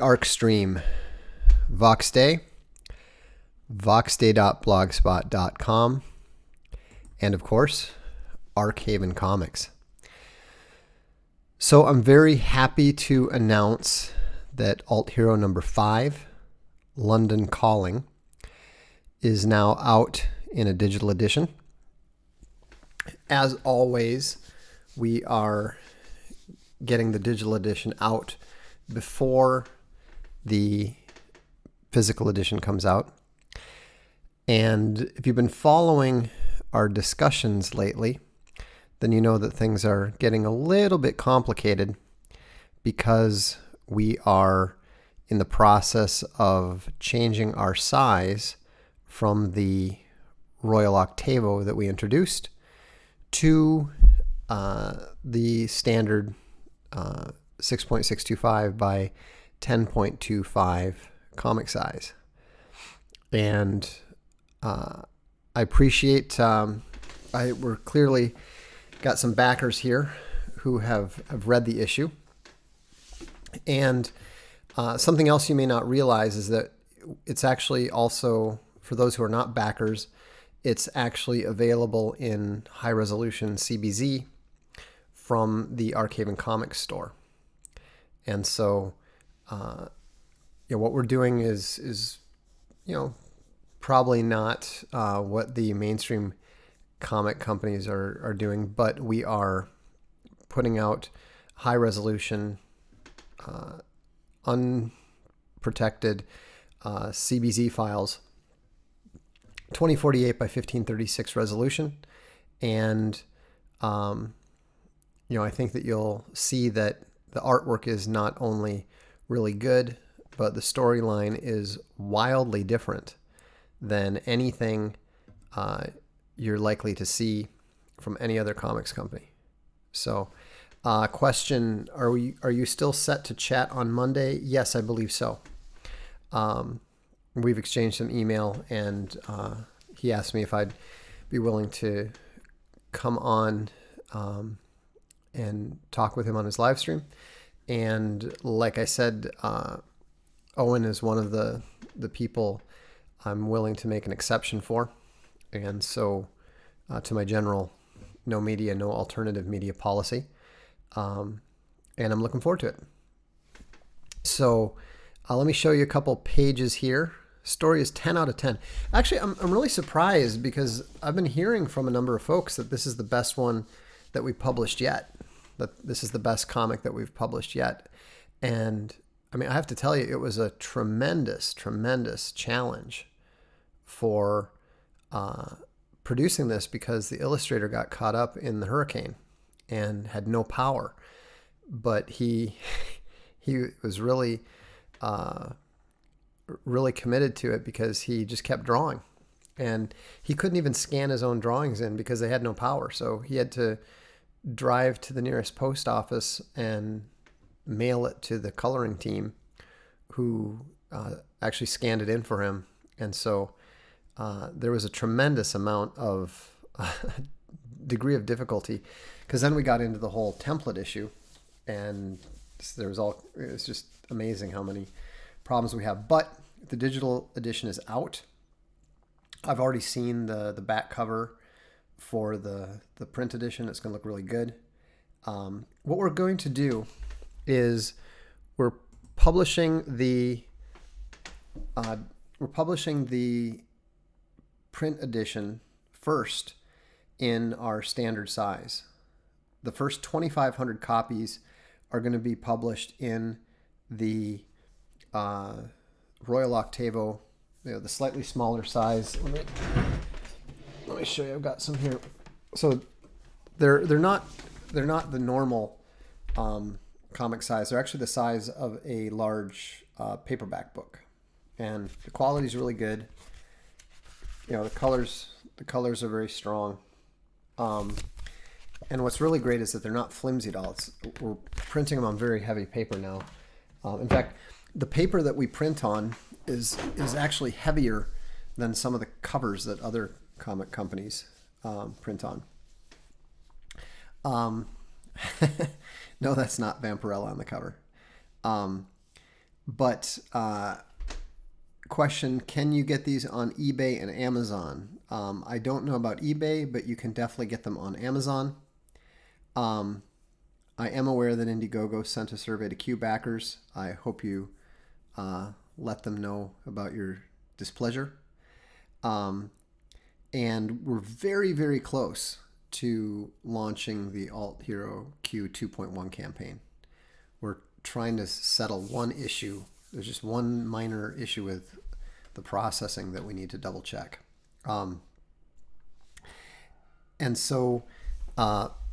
ARKSTREAM, Voxday, voxday.blogspot.com, and of course, Arkhaven Comics. So I'm very happy to announce that Alt Hero number 5, London Calling, is now out in a digital edition. As always, we are getting the digital edition out before the physical edition comes out. And if you've been following our discussions lately, then you know that things are getting a little bit complicated because we are in the process of changing our size from the Royal Octavo that we introduced to the standard 6.625 by 10.25 comic size. And I appreciate we're clearly got some backers here who have read the issue. And something else you may not realize is that it's actually also, for those who are not backers, it's actually available in high resolution CBZ from the Arkhaven Comics store. And so what we're doing is probably not what the mainstream comic companies are doing, but we are putting out high resolution, unprotected CBZ files, 2048 by 1536 resolution. And I think that you'll see that the artwork is not only really good, but the storyline is wildly different than anything you're likely to see from any other comics company. So, question: Are you still set to chat on Monday? Yes, I believe so. We've exchanged some email, and he asked me if I'd be willing to come on and talk with him on his live stream. And like I said, Owen is one of the people I'm willing to make an exception for. And so to my general no media, no alternative media policy. And I'm looking forward to it. So let me show you a couple pages here. Story is 10 out of 10. Actually, I'm really surprised because I've been hearing from a number of folks that this is the best one that we published yet. That this is the best comic that we've published yet. And I mean, I have to tell you, it was a tremendous, tremendous challenge for producing this because the illustrator got caught up in the hurricane and had no power. But he was really committed to it because he just kept drawing. And he couldn't even scan his own drawings in because they had no power. So he had to drive to the nearest post office and mail it to the coloring team who actually scanned it in for him. And so there was a tremendous amount of degree of difficulty because then we got into the whole template issue, and it was just amazing how many problems we have. But the digital edition is out. I've already seen the back cover for the print edition. It's going to look really good. What we're going to do is we're publishing the print edition first in our standard size. The first 2,500 copies are going to be published in the Royal Octavo, the slightly smaller size. Let me show you. I've got some here. So they're not the normal comic size. They're actually the size of a large paperback book, and the quality is really good. The colors are very strong. And what's really great is that they're not flimsy at all. We're printing them on very heavy paper now. In fact, the paper that we print on is actually heavier than some of the covers that other comic companies print on. No, that's not Vampirella on the cover. But question, can you get these on eBay and Amazon? I don't know about eBay, but you can definitely get them on Amazon. I am aware that Indiegogo sent a survey to Q backers. I hope you let them know about your displeasure. And we're very, very close to launching the Alt Hero Q 2.1 campaign. We're trying to settle one issue. There's just one minor issue with the processing that we need to double check. And so,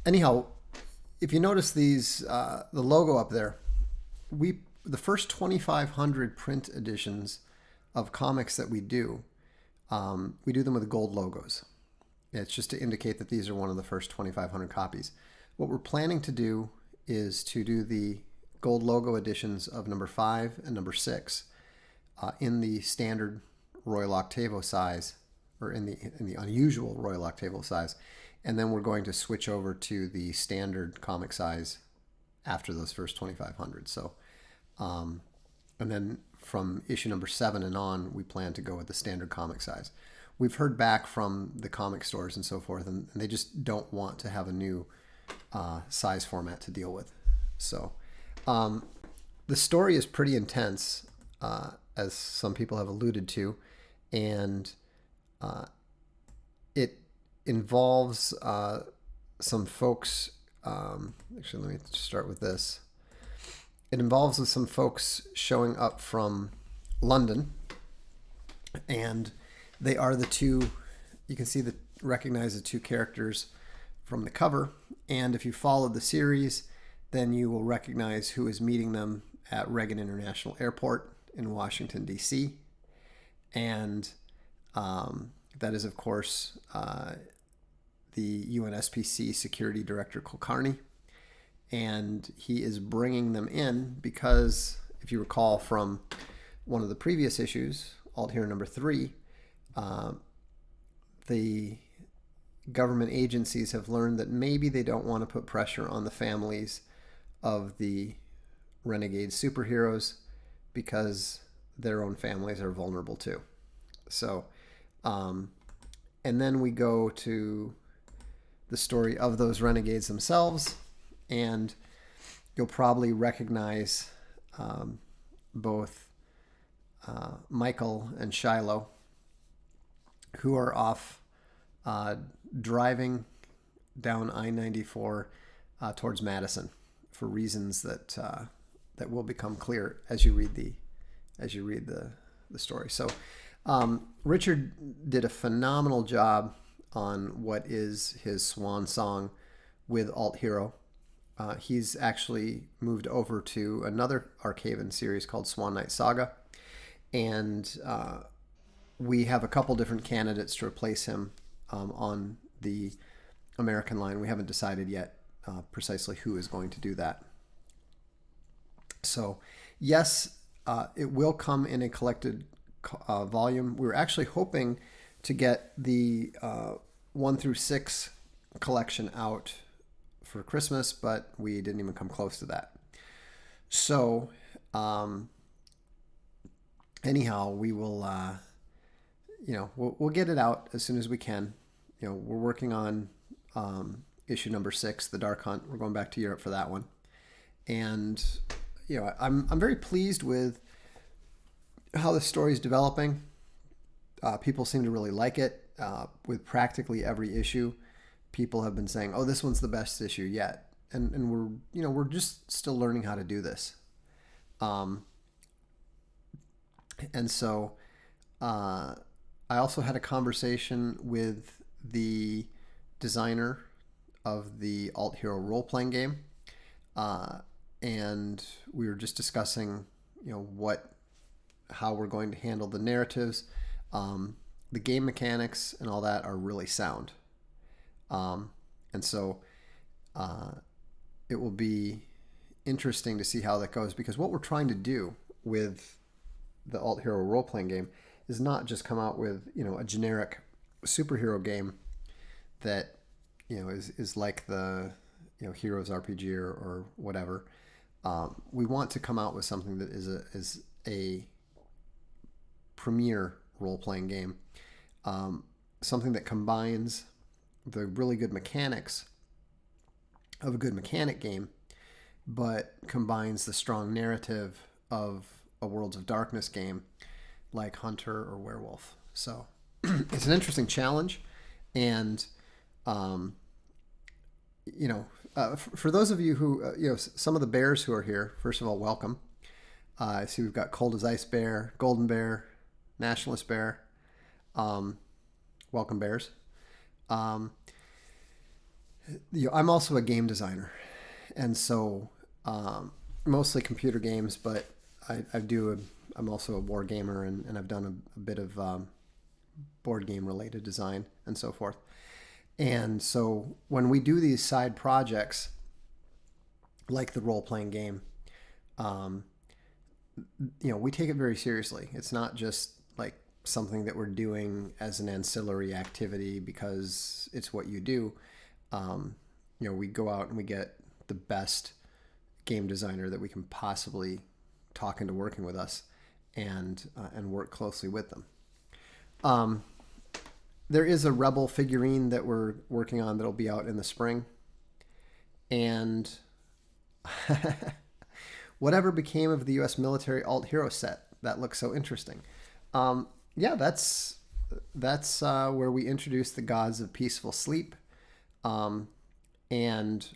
anyhow, if you notice these, the logo up there, the first 2,500 print editions of comics that we do them with gold logos. It's just to indicate that these are one of the first 2,500 copies. What we're planning to do is to do the gold logo editions of number 5 and number 6 in the standard Royal Octavo size, or in the unusual Royal Octavo size, and then we're going to switch over to the standard comic size after those first 2,500. So, and then from issue number 7 and on, we plan to go with the standard comic size. We've heard back from the comic stores and so forth, and they just don't want to have a new size format to deal with. So the story is pretty intense, as some people have alluded to, and it involves some folks. Actually, let me start with this. It involves some folks showing up from London, and they are the two. You can recognize the two characters from the cover, and if you followed the series, then you will recognize who is meeting them at Reagan International Airport in Washington, D.C. And that is, of course, the UNSPC Security Director Kulkarni. And he is bringing them in because, if you recall from one of the previous issues, Alt Hero number 3, the government agencies have learned that maybe they don't want to put pressure on the families of the renegade superheroes because their own families are vulnerable too. So, and then we go to the story of those renegades themselves, and you'll probably recognize both Michael and Shiloh, who are off driving down I-94 towards Madison for reasons that that will become clear as you read the story. So Richard did a phenomenal job on what is his swan song with Alt Hero. He's actually moved over to another Arkhaven series called Swan Knight Saga, and we have a couple different candidates to replace him on the American line. We haven't decided yet precisely who is going to do that. So, yes, it will come in a collected volume. We were actually hoping to get the 1 through 6 collection out for Christmas, but we didn't even come close to that. So, anyhow, we will, we'll get it out as soon as we can. We're working on issue number 6, The Dark Hunt. We're going back to Europe for that one, and I'm very pleased with how the story is developing. People seem to really like it. With practically every issue, people have been saying, "Oh, this one's the best issue yet," and we're just still learning how to do this. And so, I also had a conversation with the designer of the Alt Hero role-playing game, and we were just discussing, how we're going to handle the narratives. The game mechanics and all that are really sound. And so it will be interesting to see how that goes, because what we're trying to do with the Alt Hero role-playing game is not just come out with, a generic superhero game that, is like the, Heroes RPG or whatever. we want to come out with something that is a premier role-playing game, something that combines the really good mechanics of a good mechanic game, but combines the strong narrative of a Worlds of Darkness game like Hunter or Werewolf. So it's an interesting challenge, and for those of you who some of the bears who are here, first of all, welcome. I see we've got Cold as Ice Bear, Golden Bear, Nationalist Bear. Welcome, bears. I'm also a game designer, and so mostly computer games, but I'm also a war gamer, and I've done a bit of board game related design and so forth. And so when we do these side projects, like the role-playing game, we take it very seriously. It's not just like something that we're doing as an ancillary activity because it's what you do. We go out and we get the best game designer that we can possibly talk into working with us, and work closely with them. There is a Rebel figurine that we're working on that'll be out in the spring, and whatever became of the U.S. military alt hero set that looks so interesting. That's where we introduce the gods of peaceful sleep, and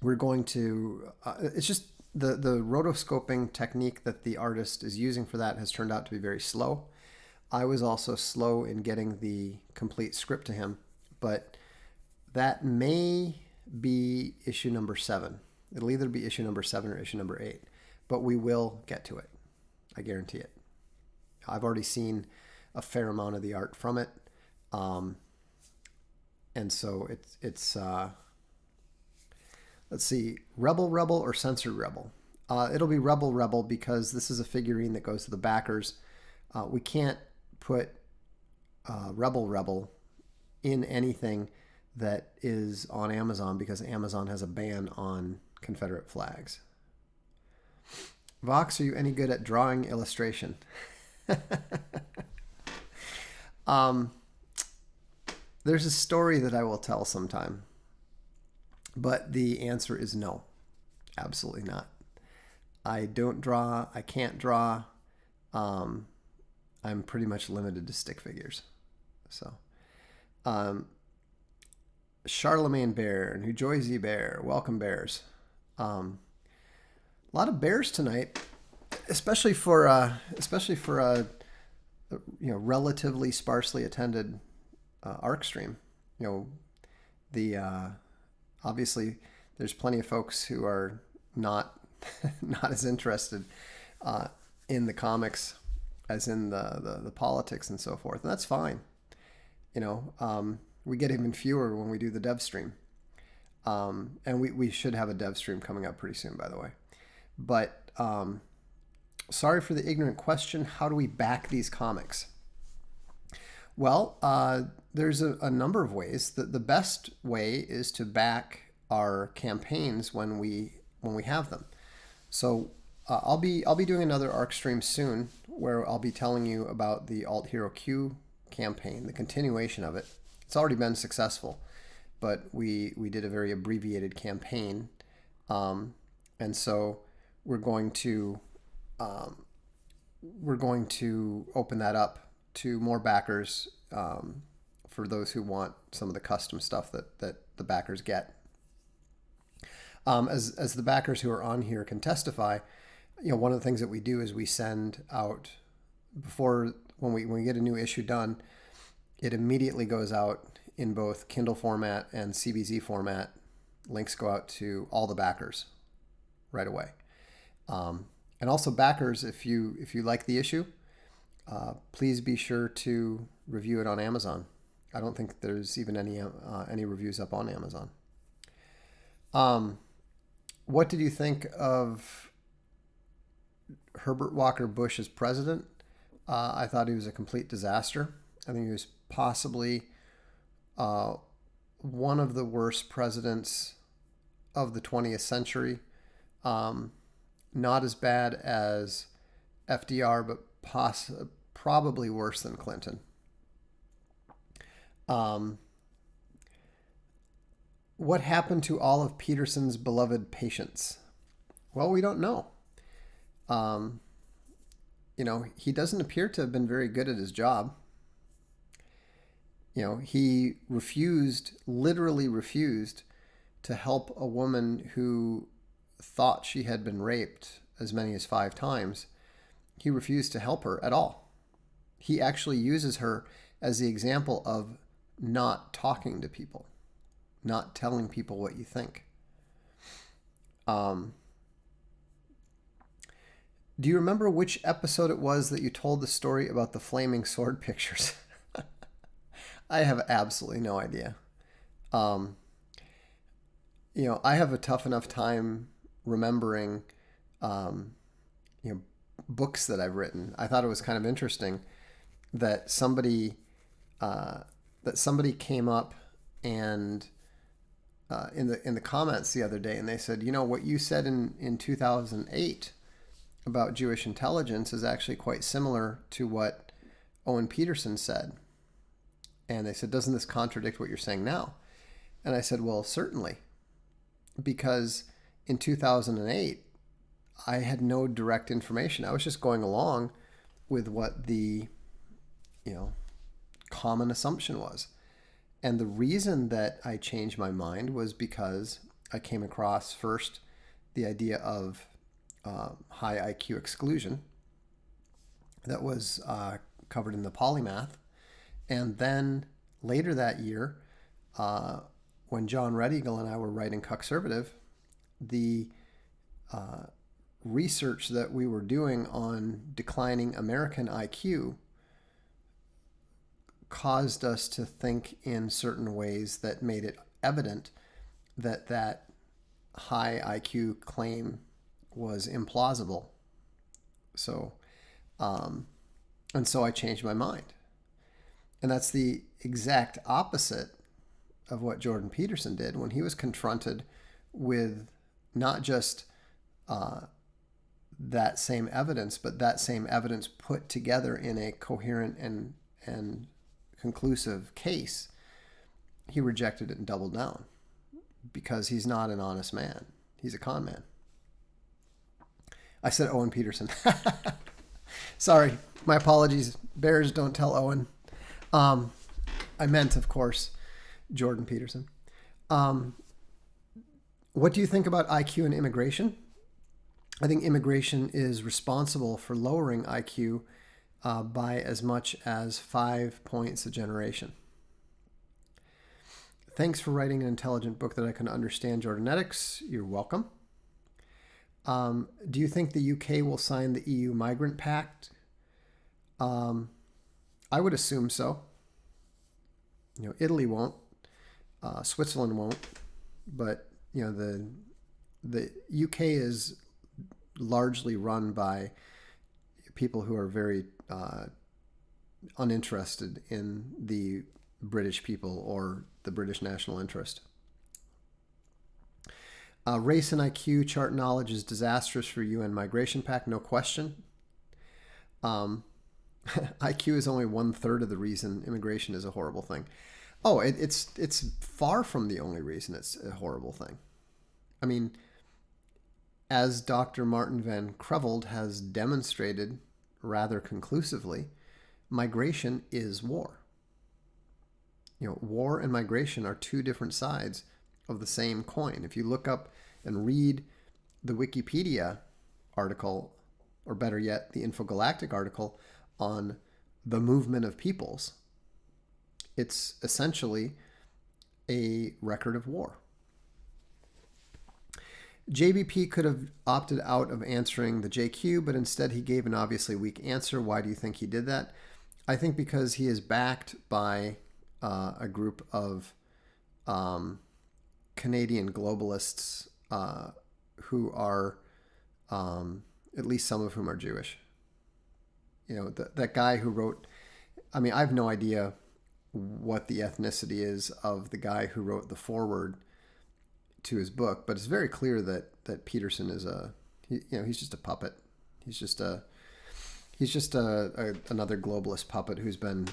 we're going to. It's just the rotoscoping technique that the artist is using for that has turned out to be very slow. I was also slow in getting the complete script to him, but that may be issue number 7. It'll either be issue number 7 or issue number 8, but we will get to it. I guarantee it. I've already seen a fair amount of the art from it. And so it's let's see, Rebel or Censored Rebel. It'll be Rebel because this is a figurine that goes to the backers. We can't put Rebel in anything that is on Amazon because Amazon has a ban on Confederate flags. Vox, are you any good at drawing illustration? There's a story that I will tell sometime, but the answer is no, absolutely not. I don't draw. I can't draw. I'm pretty much limited to stick figures. So, Charlemagne Bear, New Jersey Bear, welcome bears. A lot of bears tonight, especially for a relatively sparsely attended ARKSTREAM. Obviously there's plenty of folks who are not as interested in the comics as in the politics and so forth, and that's fine. We get even fewer when we do the dev stream, and we should have a dev stream coming up pretty soon, by the way. But sorry for the ignorant question. How do we back these comics? Well, there's a number of ways. The best way is to back our campaigns when we have them. So I'll be doing another ARKSTREAM soon where I'll be telling you about the Alt Hero Q campaign, the continuation of it. It's already been successful, but we did a very abbreviated campaign, and so we're going to open that up to more backers for those who want some of the custom stuff that the backers get. As the backers who are on here can testify, one of the things that we do is we send out when we get a new issue done, it immediately goes out in both Kindle format and CBZ format. Links go out to all the backers right away. And also backers, if you like the issue, please be sure to review it on Amazon. I don't think there's even any reviews up on Amazon. What did you think of Herbert Walker Bush as president? I thought he was a complete disaster. I think he was possibly one of the worst presidents of the 20th century. Not as bad as FDR, but probably worse than Clinton. What happened to all of Peterson's beloved patients? Well, we don't know. He doesn't appear to have been very good at his job. He literally refused to help a woman who thought she had been raped as many as 5 times. He refused to help her at all. He actually uses her as the example of not talking to people, not telling people what you think. Do you remember which episode it was that you told the story about the flaming sword pictures? I have absolutely no idea. I have a tough enough time remembering, books that I've written. I thought it was kind of interesting that somebody came up and in the comments the other day, and they said, what you said in 2008 about Jewish intelligence is actually quite similar to what Owen Peterson said. And they said, doesn't this contradict what you're saying now? And I said, well, certainly. Because in 2008, I had no direct information. I was just going along with what the, common assumption was. And the reason that I changed my mind was because I came across first the idea of high IQ exclusion that was covered in the polymath. And then later that year, when John Red Eagle and I were writing Cuckservative, the research that we were doing on declining American IQ caused us to think in certain ways that made it evident that high IQ claim was implausible. So, and so I changed my mind. And that's the exact opposite of what Jordan Peterson did when he was confronted with not just that same evidence, but that same evidence put together in a coherent and conclusive case. He rejected it and doubled down because he's not an honest man. He's a con man. I said Owen Peterson. Sorry, my apologies. Bears don't tell Owen. I meant, of course, Jordan Peterson. What do you think about IQ and immigration? I think immigration is responsible for lowering IQ by as much as 5 points a generation. Thanks for writing an intelligent book that I can understand Jordanetics. You're welcome. Do you think the UK will sign the EU Migrant Pact? I would assume so. Italy won't, Switzerland won't, but the UK is largely run by people who are very uninterested in the British people or the British national interest. Race and IQ chart knowledge is disastrous for UN Migration Pact, no question. IQ is only 1/3 of the reason immigration is a horrible thing. Oh, it's far from the only reason it's a horrible thing. I mean, as Dr. Martin van Creveld has demonstrated rather conclusively, migration is war. War and migration are 2 different sides of the same coin. If you look up and read the Wikipedia article, or better yet, the Infogalactic article on the movement of peoples, it's essentially a record of war. JBP could have opted out of answering the JQ, but instead he gave an obviously weak answer. Why do you think he did that? I think because he is backed by a group of Canadian globalists who are, at least some of whom are Jewish. That guy who wrote, I mean, I have no idea what the ethnicity is of the guy who wrote the foreword to his book, but it's very clear that Peterson is he's just a puppet. He's just another globalist puppet who's been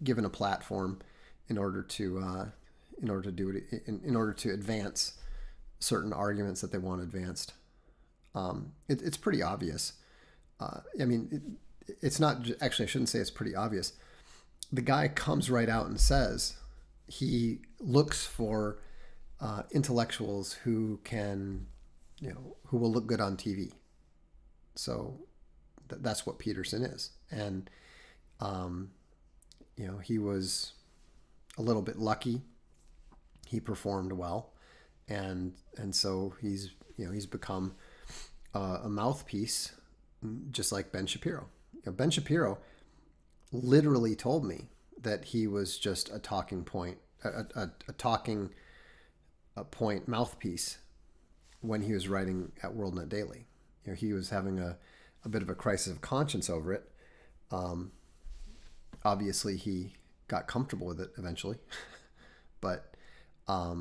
given a platform in order to do it in order to advance certain arguments that they want advanced. It's pretty obvious. I mean, it's not actually. I shouldn't say it's pretty obvious. The guy comes right out and says he looks for intellectuals who can, who will look good on TV. So that's what Peterson is, and he was a little bit lucky. He performed well, and so he's become a mouthpiece, just like Ben Shapiro. Ben Shapiro literally told me that he was just a talking point, a talking point mouthpiece when he was writing at WorldNet Daily. He was having a bit of a crisis of conscience over it. Obviously, he got comfortable with it eventually, but I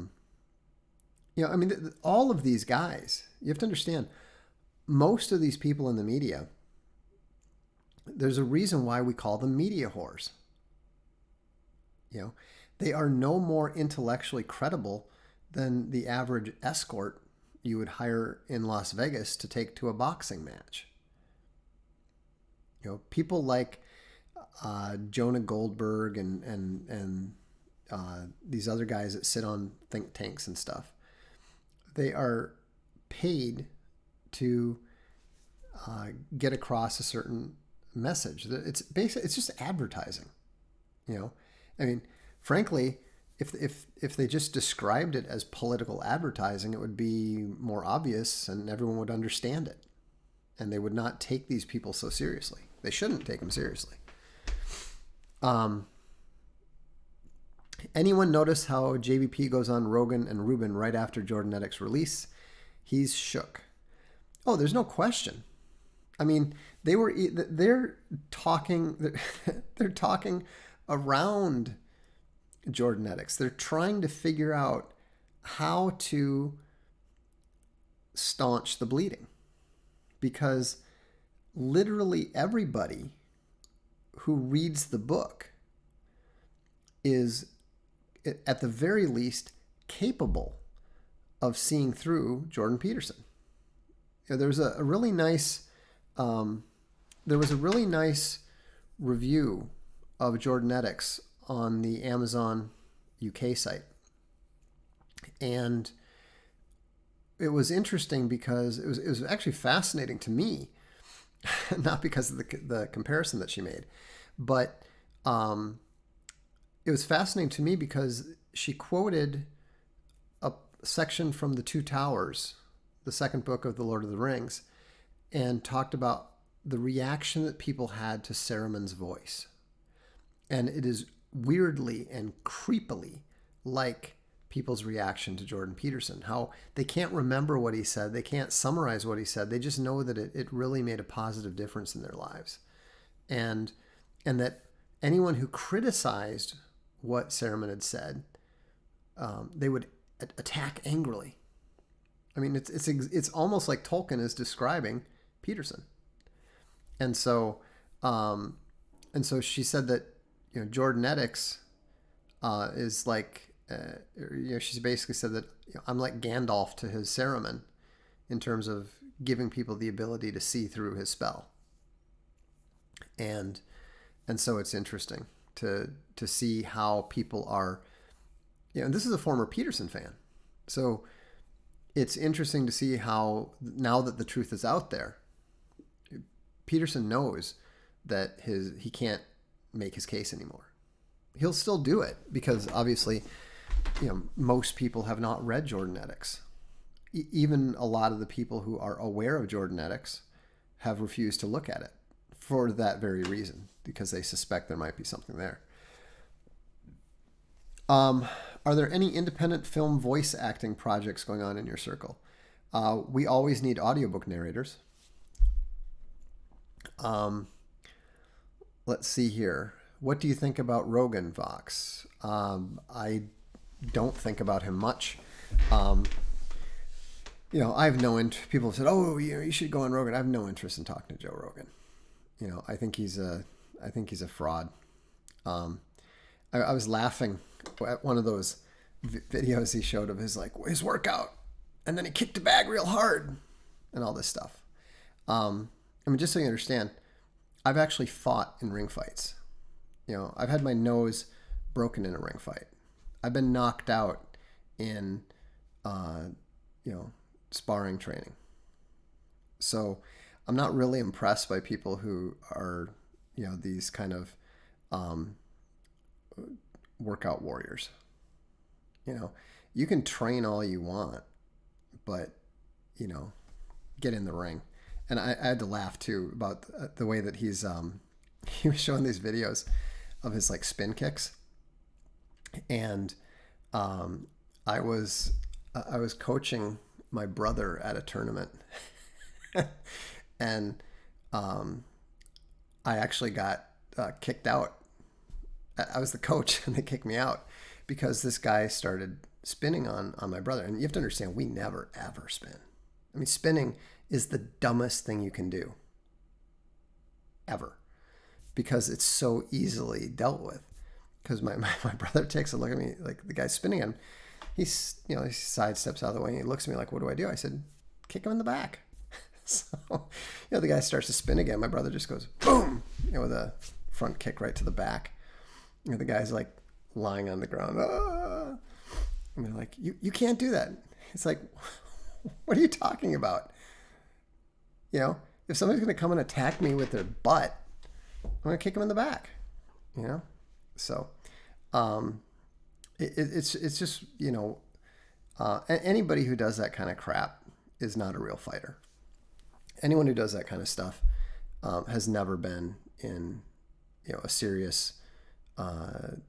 mean, all of these guys, you have to understand, most of these people in the media, there's a reason why we call them media whores. They are no more intellectually credible than the average escort you would hire in Las Vegas to take to a boxing match. People like Jonah Goldberg and these other guys that sit on think tanks and stuff. They are paid to get across a certain message. It's just advertising. I mean, frankly, if they just described it as political advertising, it would be more obvious and everyone would understand it. And they would not take these people so seriously. They shouldn't take them seriously. Anyone notice how JVP goes on Rogan and Rubin right after Jordanetics release? He's shook. Oh, there's no question. I mean, they're talking around Jordanetics. They're trying to figure out how to staunch the bleeding, because literally everybody who reads the book is, at the very least, capable of seeing through Jordan Peterson. There was a really nice review of Jordanetics on the Amazon UK site, and it was interesting because it was actually fascinating to me, not because of the comparison that she made, but it was fascinating to me because she quoted a section from The Two Towers, the second book of The Lord of the Rings, and talked about the reaction that people had to Saruman's voice. And it is weirdly and creepily like people's reaction to Jordan Peterson, how they can't remember what he said, they can't summarize what he said, they just know that it really made a positive difference in their lives. And that anyone who criticized what Saruman had said, they would attack angrily. I mean, it's almost like Tolkien is describing Peterson. And so she said that Jordanetics is like, she's basically said that I'm like Gandalf to his Saruman in terms of giving people the ability to see through his spell. And so it's interesting to see how people are, and this is a former Peterson fan. So it's interesting to see how, now that the truth is out there, Peterson knows that he can't make his case anymore. He'll still do it because obviously, most people have not read Jordanetics. Even a lot of the people who are aware of Jordanetics have refused to look at it for that very reason, because they suspect there might be something there. Are there any independent film voice acting projects going on in your circle? We always need audiobook narrators. Let's see here. What do you think about Rogan, Vox? I don't think about him much. Um, I have no interest. People have said, "Oh, you should go on Rogan." I have no interest in talking to Joe Rogan. I think he's a fraud. Um, I was laughing at one of those videos he showed of his workout, and then he kicked the bag real hard, and all this stuff. Just so you understand, I've actually fought in ring fights. I've had my nose broken in a ring fight. I've been knocked out in, sparring training. So I'm not really impressed by people who are, these kind of workout warriors. You can train all you want, but, get in the ring. And I had to laugh too about the way that he was showing these videos of his spin kicks. And I was coaching my brother at a tournament, and I actually got kicked out. I was the coach, and they kicked me out because this guy started spinning on my brother. And you have to understand, we never ever spin. Spinning is the dumbest thing you can do ever, because it's so easily dealt with. Because my brother takes a look at me, like the guy's spinning him. He sidesteps out of the way and he looks at me like, "What do I do?" I said, "Kick him in the back." So, the guy starts to spin again. My brother just goes boom, with a front kick right to the back. The guy's lying on the ground. Ah! And they're like, "You can't do that." It's like, what are you talking about? If somebody's going to come and attack me with their butt, I'm going to kick him in the back. So, it's just, anybody who does that kind of crap is not a real fighter. Anyone who does that kind of stuff has never been in, a serious type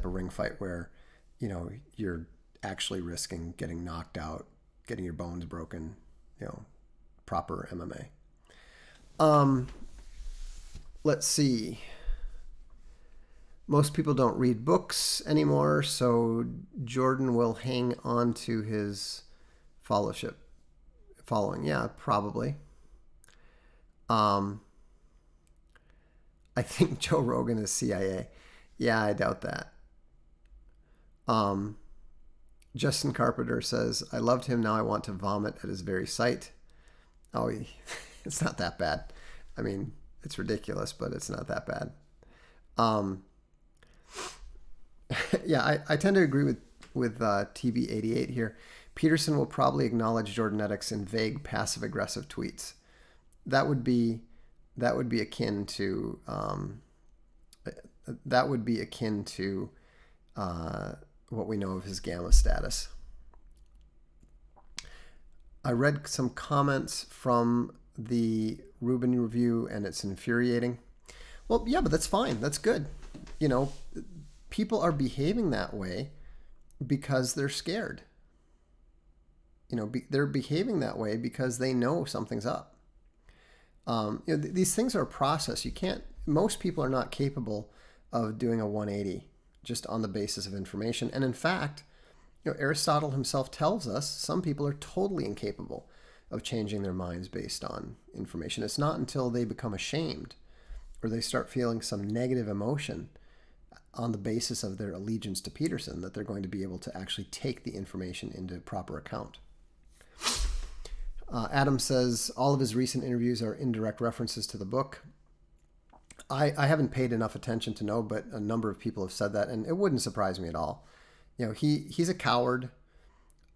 of ring fight where, you're actually risking getting knocked out, getting your bones broken, proper MMA. Let's see. Most people don't read books anymore, so Jordan will hang on to his following. Yeah, probably. I think Joe Rogan is CIA. Yeah, I doubt that. Justin Carpenter says, "I loved him. Now I want to vomit at his very sight." Oh, it's not that bad. It's ridiculous, but it's not that bad. Yeah, I tend to agree with TV88 here. Peterson will probably acknowledge Jordanetics in vague, passive-aggressive tweets. That would be akin to what we know of his gamma status. I read some comments from the Rubin review, and it's infuriating. Well, yeah, but that's fine. That's good. People are behaving that way because they're scared. They're behaving that way because they know something's up. These things are a process. Most people are not capable of doing a 180 just on the basis of information. And in fact, Aristotle himself tells us some people are totally incapable of changing their minds based on information. It's not until they become ashamed or they start feeling some negative emotion on the basis of their allegiance to Peterson that they're going to be able to actually take the information into proper account. Adam says all of his recent interviews are indirect references to the book. I haven't paid enough attention to know, but a number of people have said that, and it wouldn't surprise me at all. He's a coward,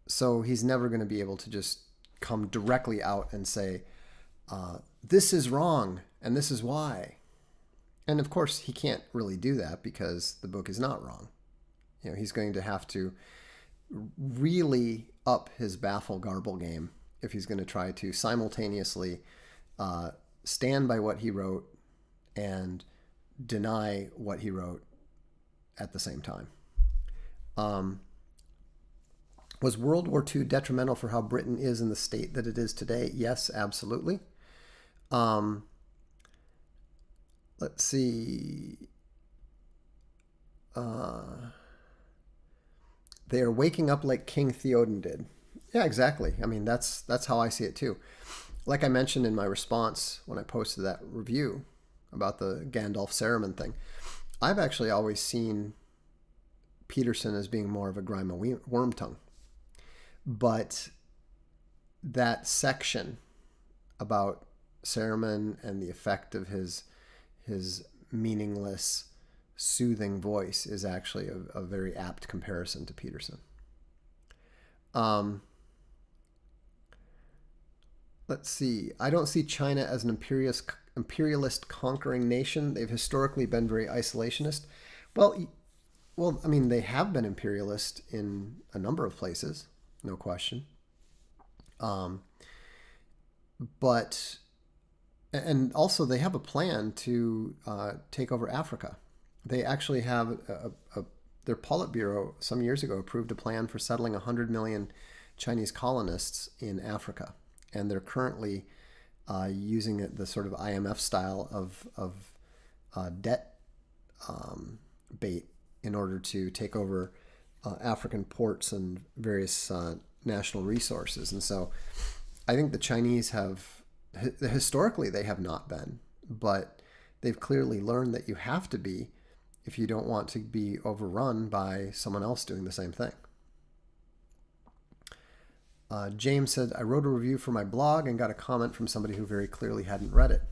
so he's never going to be able to just come directly out and say, this is wrong, and this is why. And of course, he can't really do that because the book is not wrong. He's going to have to really up his baffle-garble game if he's going to try to simultaneously stand by what he wrote and deny what he wrote at the same time. Was World War II detrimental for how Britain is in the state that it is today? Yes, absolutely. Let's see. They are waking up like King Theoden did. Yeah, exactly. I mean, that's how I see it too. Like I mentioned in my response when I posted that review about the Gandalf Saruman thing, I've actually always seen Peterson as being more of a Grima Wormtongue. But that section about Saruman and the effect of his meaningless, soothing voice is actually a very apt comparison to Peterson. Let's see. I don't see China as an imperialist conquering nation. They've historically been very isolationist. Well, I mean, they have been imperialist in a number of places, no question. Um, but and also they have a plan to take over Africa. They actually have their Politburo some years ago approved a plan for settling 100 million Chinese colonists in Africa, and they're currently using the sort of IMF style of debt bait in order to take over African ports and various national resources. And so I think the Chinese have, historically, they have not been, but they've clearly learned that you have to be if you don't want to be overrun by someone else doing the same thing. James said, I wrote a review for my blog and got a comment from somebody who very clearly hadn't read it.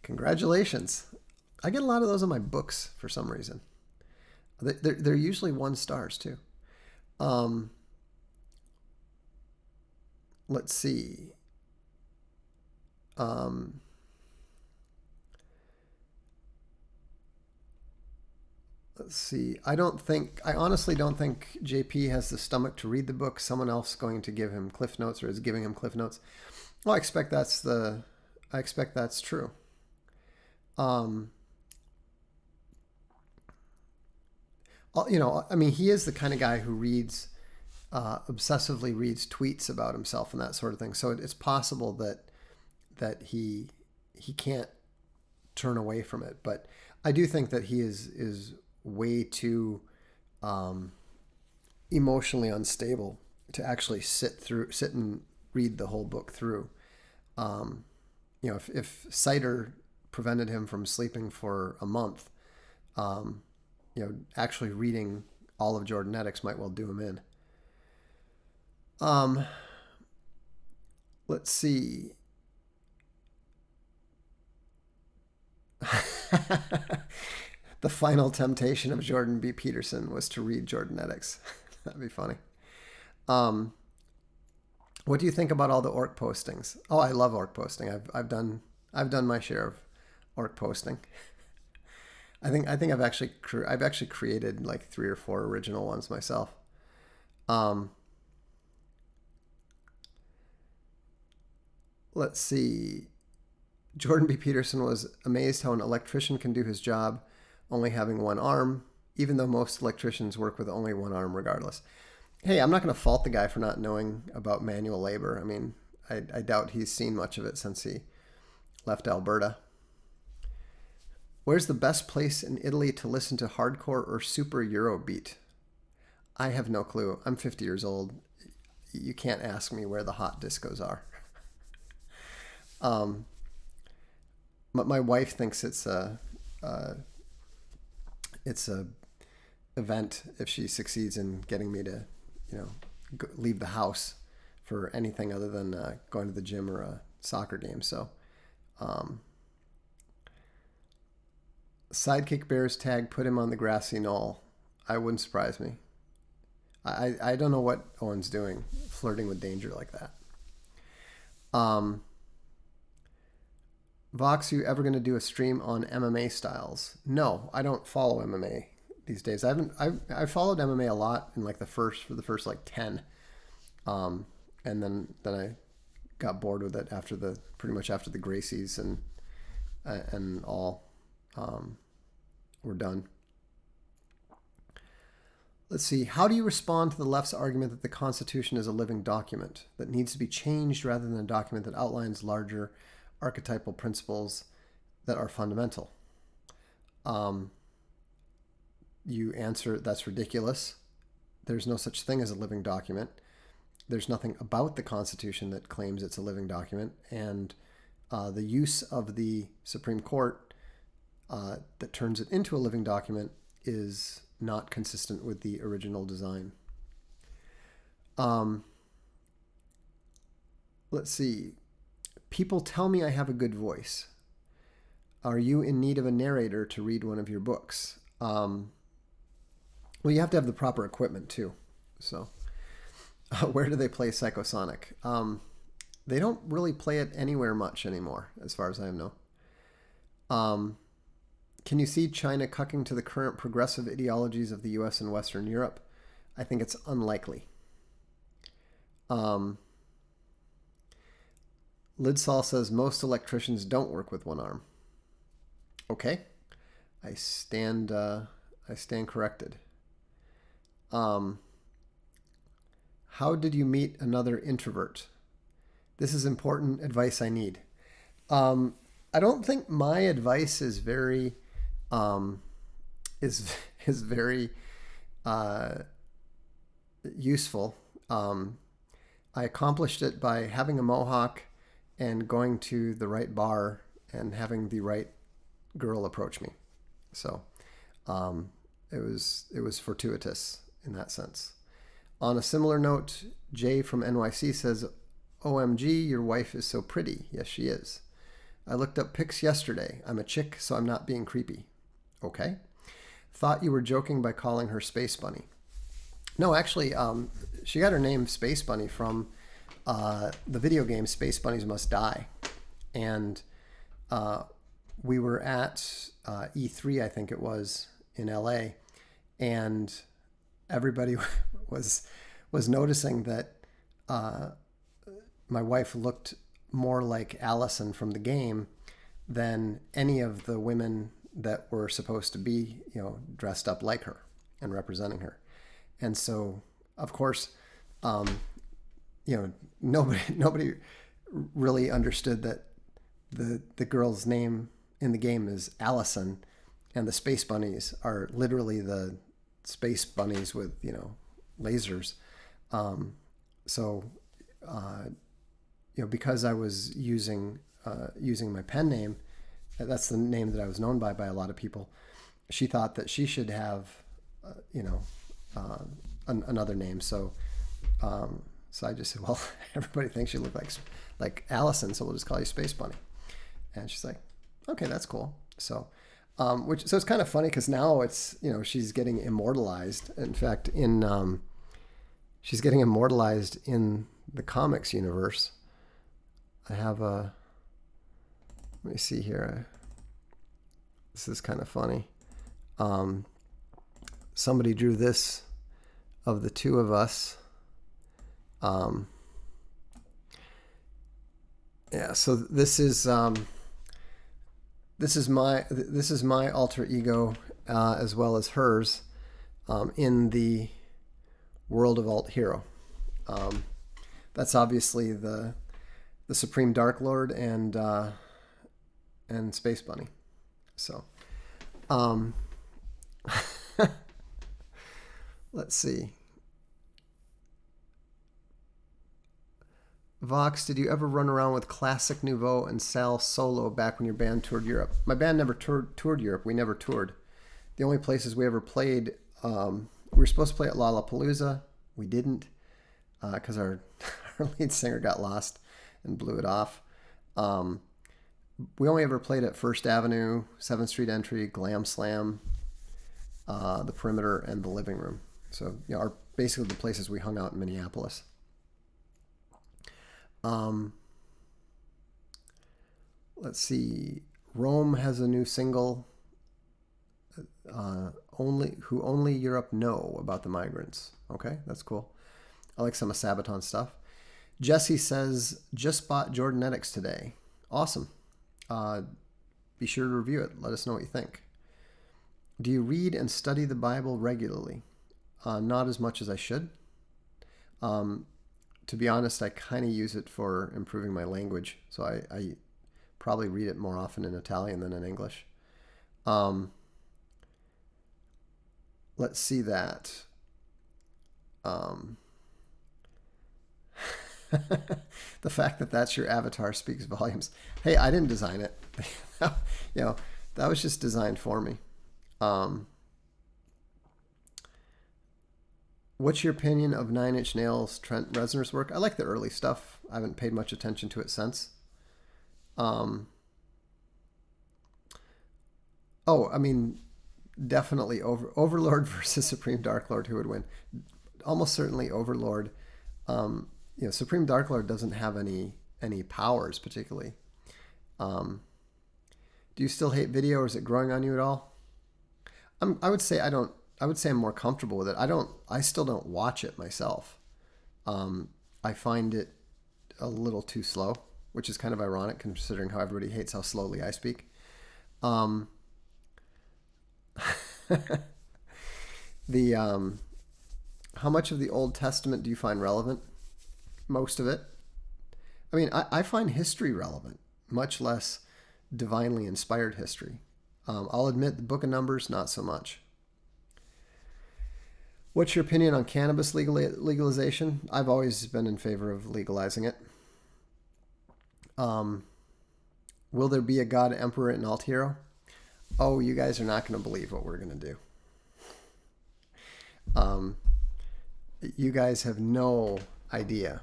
Congratulations. I get a lot of those on my books for some reason. They're usually 1 stars too. Let's see. Let's see. I honestly don't think JP has the stomach to read the book. Someone else going to give him cliff notes or is giving him cliff notes. Well, I expect that's true. I mean, he is the kind of guy who obsessively reads tweets about himself and that sort of thing. So it's possible that he can't turn away from it. But I do think that he is way too emotionally unstable to actually sit and read the whole book through. If cider prevented him from sleeping for a month, actually reading all of Jordanetics might well do him in. Let's see. The final temptation of Jordan B. Peterson was to read Jordanetics. That'd be funny. What do you think about all the orc postings? Oh, I love orc posting. I've done my share of orc posting. I think I've actually created like 3 or 4 original ones myself. Let's see. Jordan B. Peterson was amazed how an electrician can do his job only having 1 arm, even though most electricians work with only 1 arm regardless. Hey, I'm not going to fault the guy for not knowing about manual labor. I mean, I doubt he's seen much of it since he left Alberta. Where's the best place in Italy to listen to hardcore or super Eurobeat? I have no clue. I'm 50 years old. You can't ask me where the hot discos are. My wife thinks it's a event if she succeeds in getting me to, leave the house for anything other than going to the gym or a soccer game. So, Sidekick Bears tag put him on the grassy knoll. I wouldn't surprise me. I don't know what Owen's doing, flirting with danger like that. Vox, you ever going to do a stream on MMA styles? No, I don't follow MMA these days. I followed MMA a lot in like the first 10, and then I got bored with it pretty much after the Gracies and all were done. Let's see. How do you respond to the left's argument that the Constitution is a living document that needs to be changed rather than a document that outlines larger archetypal principles that are fundamental? You answer, that's ridiculous. there's no such thing as a living document. There's nothing about the Constitution that claims it's a living document, and the use of the Supreme Court that turns it into a living document is not consistent with the original design. Let's see. People tell me I have a good voice. Are you in need of a narrator to read one of your books? Well, you have to have the proper equipment too. So, where do they play Psychosonic? They don't really play it anywhere much anymore, as far as I know. Can you see China cucking to the current progressive ideologies of the U.S. and Western Europe? I think it's unlikely. Lidsall says most electricians don't work with one arm. Okay, I stand corrected. How did you meet another introvert? This is important advice I need. I don't think my advice is very is very useful. I accomplished it by having a mohawk and going to the right bar and having the right girl approach me. So it was fortuitous in that sense. On a similar note, Jay from NYC says, OMG, your wife is so pretty. Yes, she is. I looked up pics yesterday. I'm a chick, so I'm not being creepy. Okay. Thought you were joking by calling her Space Bunny. No, actually, she got her name Space Bunny from the video game Space Bunnies Must Die. And we were at E3, I think it was, in LA, and everybody was noticing that my wife looked more like Allison from the game than any of the women that were supposed to be, dressed up like her and representing her. And so, of course, nobody really understood that the girl's name in the game is Allison, and the Space Bunnies are literally the space bunnies with lasers. Because I was using my pen name, that's the name that I was known by a lot of people. She thought that she should have another name. So I just said, well, everybody thinks you look like Allison, so we'll just call you Space Bunny. And she's like, okay, that's cool. So so it's kind of funny because now it's she's getting immortalized. In fact, she's getting immortalized in the comics universe. I have let me see here. This is kind of funny. Somebody drew this of the two of us. So this is my alter ego as well as hers in the world of Alt Hero. That's obviously the Supreme Dark Lord and Space Bunny. So let's see. Vox, did you ever run around with Classic Nouveau and Sal Solo back when your band toured Europe? My band never toured Europe. We never toured. The only places we ever played, we were supposed to play at Lollapalooza. We didn't because our lead singer got lost and blew it off. We only ever played at First Avenue, 7th Street Entry, Glam Slam, the Perimeter, and the Living Room. So are basically the places we hung out in Minneapolis. Let's see. Rome has a new single. Only Europe know about the migrants. Okay, that's cool. I like some of Sabaton stuff. Jesse says, just bought Jordanetics today. Awesome. Be sure to review it. Let us know what you think. Do you read and study the Bible regularly? Not as much as I should. To be honest, I kind of use it for improving my language. So I probably read it more often in Italian than in English. Let's see that. Um, the fact that that's your avatar speaks volumes. Hey, I didn't design it. You know, that was just designed for me. What's your opinion of Nine Inch Nails' Trent Reznor's work? I like the early stuff. I haven't paid much attention to it since. Oh, I mean, definitely Overlord versus Supreme Dark Lord. Who would win? Almost certainly Overlord. Supreme Dark Lord doesn't have any powers particularly. Do you still hate video, or is it growing on you at all? I would say I don't. I would say I'm more comfortable with it. I still don't watch it myself. I find it a little too slow, which is kind of ironic considering how everybody hates how slowly I speak. How much of the Old Testament do you find relevant? Most of it. I mean, I find history relevant, much less divinely inspired history. I'll admit the Book of Numbers, not so much. What's your opinion on cannabis legalization? I've always been in favor of legalizing it. Will there be a God Emperor in Alt Hero? Oh, you guys are not going to believe what we're going to do. You guys have no idea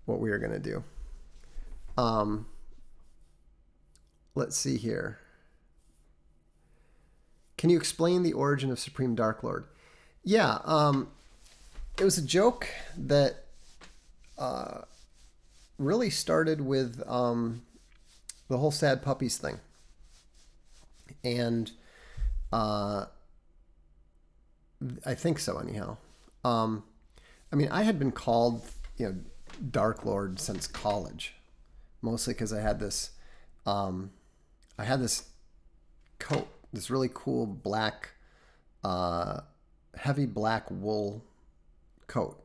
what we are going to do. Let's see here. Can you explain the origin of Supreme Dark Lord? Yeah, it was a joke that really started with the whole sad puppies thing. And I think so anyhow. I mean, I had been called, Dark Lord since college, mostly because I had this coat, this really cool black, heavy black wool coat,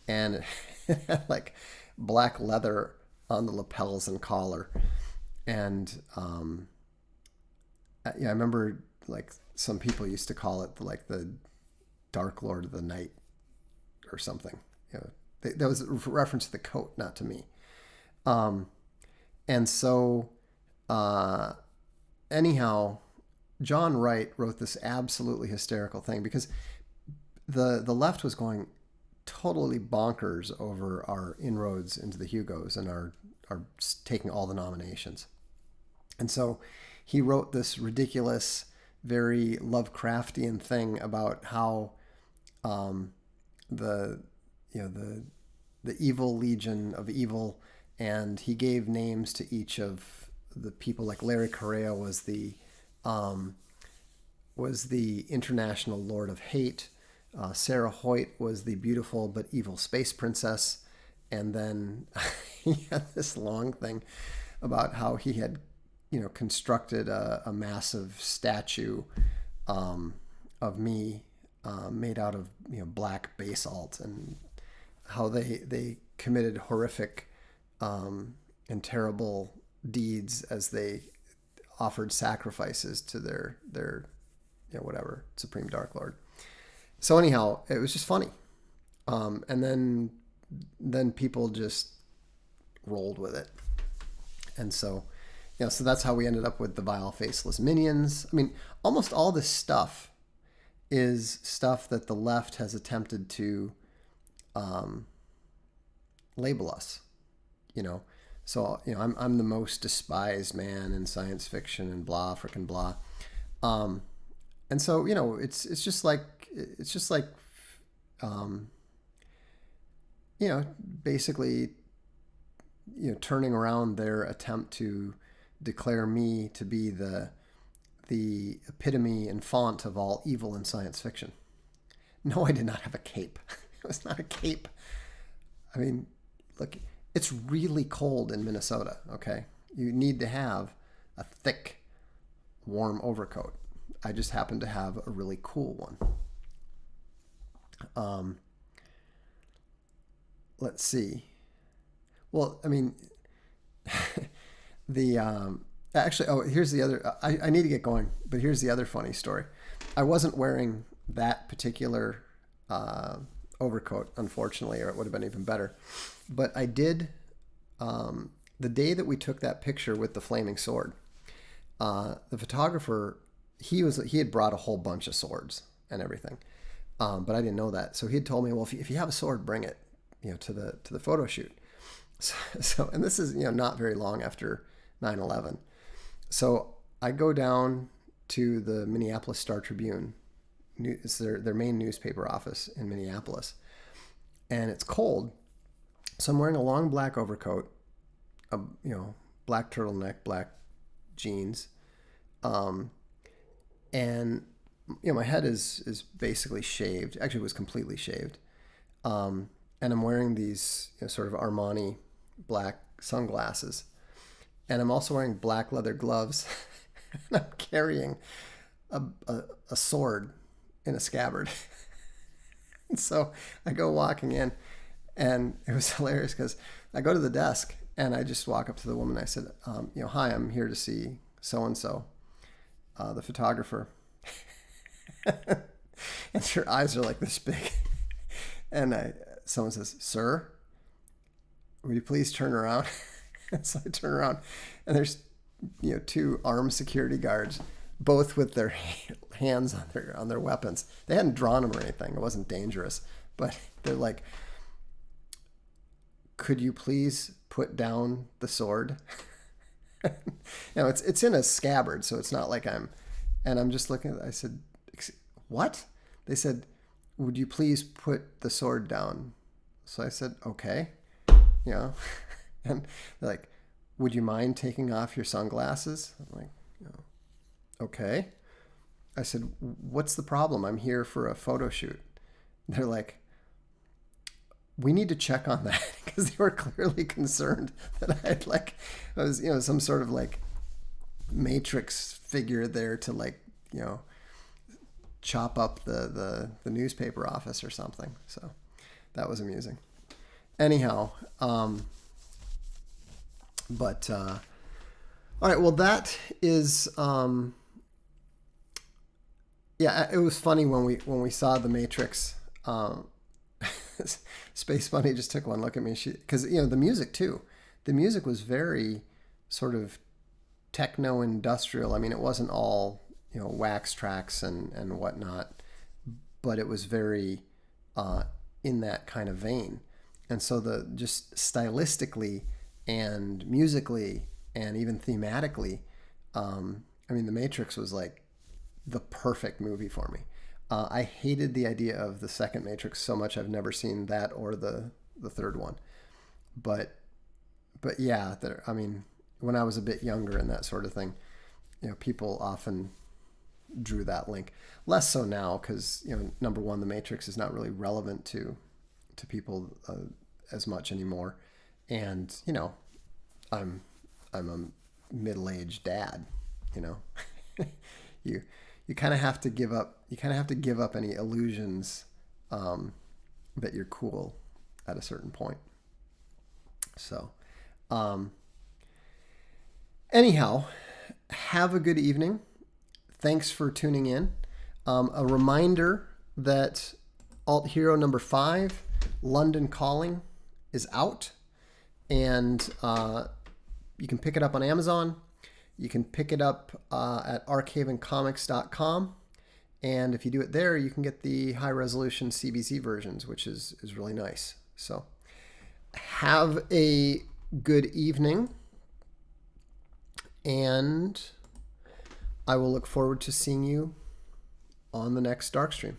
and it had like black leather on the lapels and collar, and I remember like some people used to call it like the Dark Lord of the Night or something. That was a reference to the coat, not to me. And so anyhow, John Wright wrote this absolutely hysterical thing because the left was going totally bonkers over our inroads into the Hugos and our taking all the nominations. And so he wrote this ridiculous, very Lovecraftian thing about how the evil legion of evil, and he gave names to each of the people. Like Larry Correa was the international lord of hate. Sarah Hoyt was the beautiful but evil space princess. And then he had this long thing about how he had, constructed a massive statue of me made out of black basalt, and how they committed horrific and terrible deeds as they offered sacrifices to their whatever Supreme Dark Lord. So anyhow, it was just funny, and then people just rolled with it, and so so that's how we ended up with the vile faceless minions. I mean, almost all this stuff is stuff that the left has attempted to label us, So I'm the most despised man in science fiction and blah frickin' blah, and so it's just like basically turning around their attempt to declare me to be the epitome and font of all evil in science fiction. No, I did not have a cape. It was not a cape. I mean, look, it's really cold in Minnesota, okay? You need to have a thick, warm overcoat. I just happen to have a really cool one. Let's see. Well, I mean, here's the other, I need to get going, but here's the other funny story. I wasn't wearing that particular overcoat, unfortunately, or it would have been even better. But I did, the day that we took that picture with the flaming sword, the photographer, he had brought a whole bunch of swords and everything, but I didn't know that. So he had told me, well, if you have a sword, bring it, to the photo shoot. So and this is not very long after 9/11. So I go down to the Minneapolis Star-Tribune. It's their main newspaper office in Minneapolis, and it's cold. So I'm wearing a long black overcoat, black turtleneck, black jeans, and my head is basically shaved. Actually, it was completely shaved, and I'm wearing these sort of Armani black sunglasses, and I'm also wearing black leather gloves, and I'm carrying a sword in a scabbard. And so I go walking in, and it was hilarious because I go to the desk and I just walk up to the woman. I said, hi, I'm here to see so-and-so, the photographer. And her eyes are like this big. And someone says, sir, would you please turn around? So I turn around, and there's two armed security guards, both with their hands on their weapons. They hadn't drawn them or anything. It wasn't dangerous, but they're like, could you please put down the sword? It's in a scabbard, so it's not like and I'm just looking. I said, what? They said, would you please put the sword down? So I said, okay, and they're like, would you mind taking off your sunglasses? I'm like, okay. I said, what's the problem? I'm here for a photo shoot. They're like, we need to check on that, because they were clearly concerned that I was some sort of Matrix figure there to chop up the newspaper office or something. So that was amusing. Anyhow, all right, well, that is it was funny when we saw the Matrix. Space Bunny just took one look at me, because the music too. The music was very sort of techno industrial. I mean, it wasn't all wax tracks and whatnot, but it was very in that kind of vein. And so just stylistically and musically and even thematically, The Matrix was like the perfect movie for me. I hated the idea of the second Matrix so much. I've never seen that or the third one, but yeah, when I was a bit younger and that sort of thing, people often drew that link. Less so now, because number one, the Matrix is not really relevant to people as much anymore, and I'm a middle-aged dad. You kind of have to give up. You kind of have to give up any illusions that you're cool at a certain point. So, anyhow, have a good evening. Thanks for tuning in. A reminder that Alt Hero number 5, London Calling, is out, and you can pick it up on Amazon. You can pick it up at arkhavencomics.com. And if you do it there, you can get the high-resolution CBC versions, which is really nice. So have a good evening, and I will look forward to seeing you on the next Dark Stream.